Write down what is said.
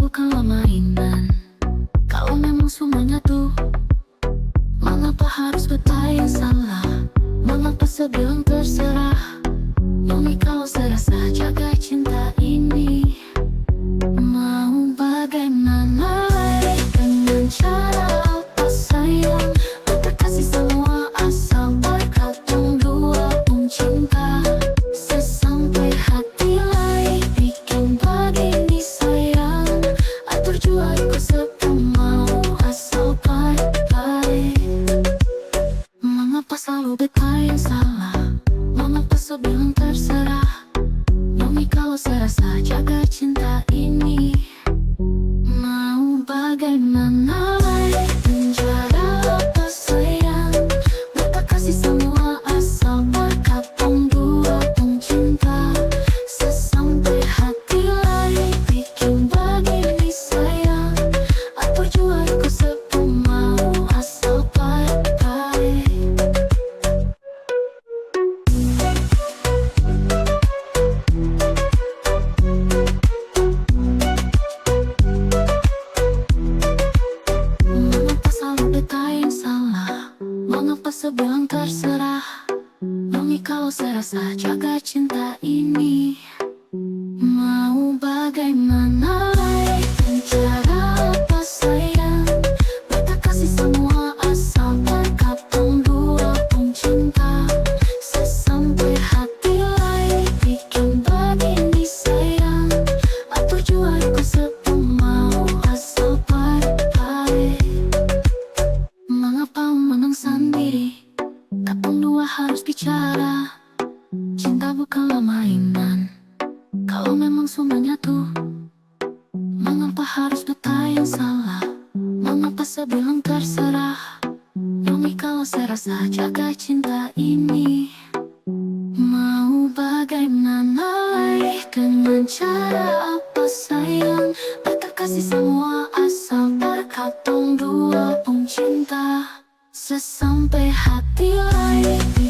bukanlah mainan. Kalau memang semuanya tuh, mengapa harus bertanya salah? Mengapa sebilang terserah? Nyomi kalau serasa jaga cinta ini. Mau bagaimana lagi, dengan cara apa sayang? Aku kasih semua asal berkatong dua pun cinta. Sesampai hati lain bikin begini sayang. Atur jua ikut sepemau asal baik-baik. Mengapa selalu bertanya salah? Mengapa sebilang terserah? Nyomi kalau serasa jaga cinta ini. Mau bagaimana lagi, penjara apa sayang? Mereka kasih semua asal berkatong dua pun cinta. Sesampai hati lain bikin begini sayang. Atur jua ikut sepemau asal baik-baik. Mengapa selalu bertanya salah? Mengapa sebilang terserah? Nyomi kalau serasa jaga cinta ini. Mau bagaimana lagi, penjara apa sayang? Mereka kasih semua asal berkatong dua pun cinta. Sesampai hati lain bikin begini sayang. Atur jua ikut sepemau asal baik-baik. Mengapa menang sendiri? Katong dua harus bicara. Cinta bukanlah mainan. Kalau memang semuanya tuh, mengapa harus bertanya salah? Mengapa sebilang terserah? Nyomi kalau serasa jaga cinta ini. Mau bagaimana lagi, dengan cara apa sayang? Mereka kasih semua asal berkatong dua pun cinta. Sesampai hati lain